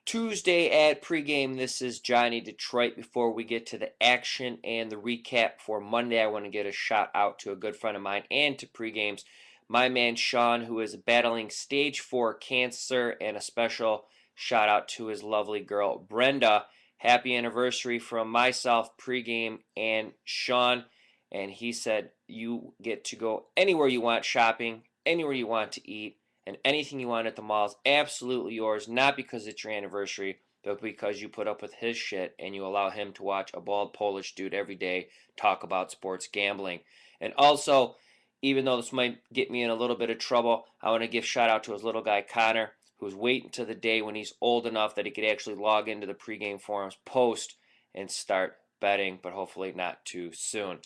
Tuesday at pregame. This is Johnny Detroit. Before we get to the action and the recap for Monday, I want to get a shout out to a good friend of mine and to pregames. My man Sean, who is battling stage 4 cancer, and a special shout out to his lovely girl Brenda. Happy anniversary from myself, pregame, and Sean. And he said you get to go anywhere you want shopping, anywhere you want to eat, and anything you want at the mall is absolutely yours, not because it's your anniversary, but because you put up with his shit and you allow him to watch a bald Polish dude every day talk about sports gambling. And also, even though this might get me in a little bit of trouble, I want to give shout out to his little guy Connor, who's waiting to the day when he's old enough that he could actually log into the pregame forums, post, and start betting, but hopefully not too soon.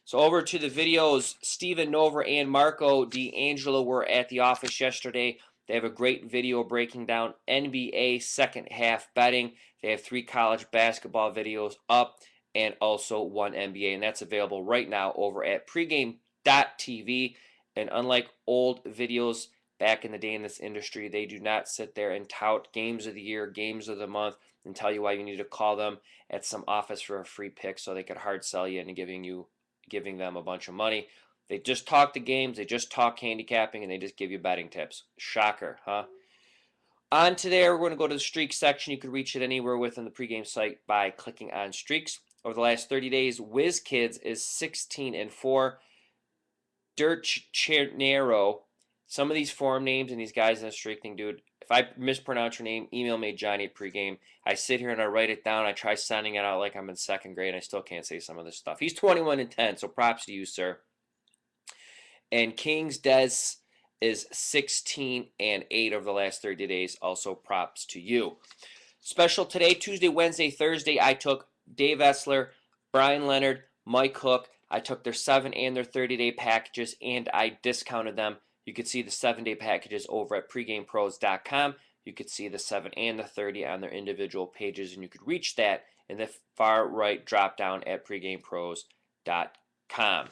So over to the videos. Steven Nover and Marco D'Angelo were at the office yesterday. They have a great video breaking down NBA second half betting. They have 3 college basketball videos up and also 1 NBA, and that's available right now over at PregameTV. And unlike old videos back in the day in this industry, they do not sit there and tout games of the year, games of the month, and tell you why you need to call them at some office for a free pick so they could hard sell you into giving them a bunch of money. They just talk the games, they just talk handicapping, and they just give you betting tips. Shocker, huh? On to there, we're going to go to the streak section. You can reach it anywhere within the pregame site by clicking on streaks. Over the last 30 days, WizKids is 16-4. Dirt Chernero. Some of these forum names and these guys in the streak thing, dude, if I mispronounce your name, email me, Johnny at pregame. I sit here and I write it down. I try sounding it out like I'm in 2nd grade. And I still can't say some of this stuff. He's 21-10, so props to you, sir. And Kings Des is 16-8 over the last 30 days. Also props to you. Special today, Tuesday, Wednesday, Thursday, I took Dave Essler, Brian Leonard, Mike Hook. I took their 7 and their 30-day packages, and I discounted them. You could see the 7-day packages over at PregamePros.com. You could see the 7 and the 30 on their individual pages, and you could reach that in the far right drop down at PregamePros.com.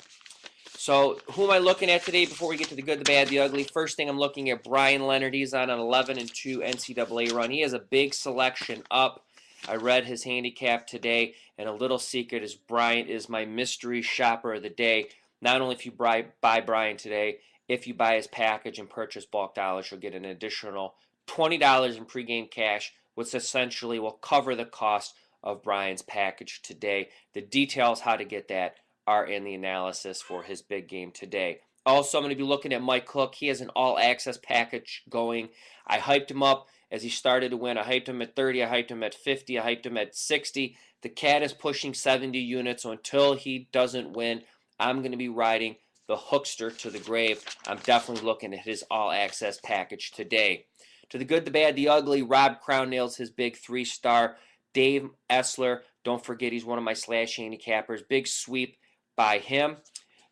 So who am I looking at today before we get to the good, the bad, the ugly? First thing I'm looking at Brian Leonard. He's on an 11-2 NCAA run. He has a big selection up. I read his handicap today, and a little secret is Brian is my mystery shopper of the day. Not only if you buy Brian today, if you buy his package and purchase bulk dollars, you'll get an additional $20 in pregame cash, which essentially will cover the cost of Brian's package today. The details how to get that are in the analysis for his big game today. Also, I'm going to be looking at Mike Cook. He has an all-access package going. I hyped him up as he started to win. I hyped him at 30. I hyped him at 50. I hyped him at 60. The cat is pushing 70 units, so until he doesn't win, I'm going to be riding the hookster to the grave. I'm definitely looking at his all-access package today. To the good, the bad, the ugly, Rob Crown nails his big 3-star. Dave Essler, don't forget he's one of my slash handicappers. Big sweep by him.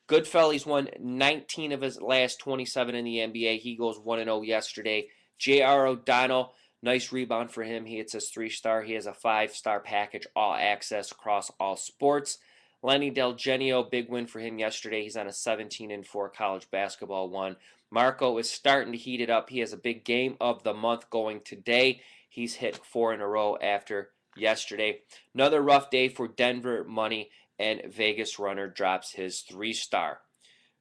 Goodfellas won 19 of his last 27 in the NBA. He goes 1-0 yesterday. J.R. O'Donnell, nice rebound for him. He hits his 3-star. He has a 5-star package, all access across all sports. Lenny Del Genio, big win for him yesterday. He's on a 17-4 college basketball one. Marco is starting to heat it up. He has a big game of the month going today. He's hit 4 in a row after yesterday. Another rough day for Denver Money, and Vegas Runner drops his 3-star.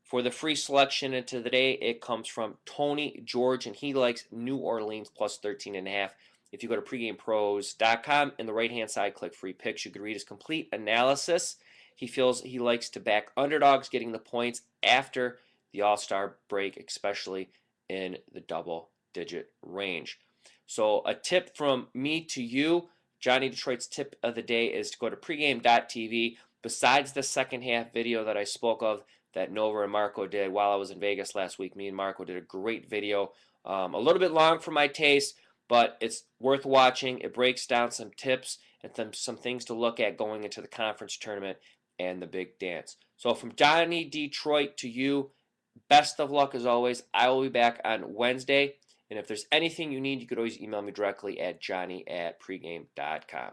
For the free selection into the day, it comes from Tony George, and he likes New Orleans plus 13.5. If you go to PregamePros.com, in the right-hand side, click Free Picks. You can read his complete analysis. He feels he likes to back underdogs getting the points after the All-Star break, especially in the double-digit range. So a tip from me to you, Johnny Detroit's tip of the day is to go to pregame.tv. Besides the second half video that I spoke of that Nova and Marco did while I was in Vegas last week, me and Marco did a great video. A little bit long for my taste, but it's worth watching. It breaks down some tips and some things to look at going into the conference tournament and the big dance. So from Johnny Detroit to you, best of luck as always. I will be back on Wednesday. And if there's anything you need, you could always email me directly at johnny@pregame.com.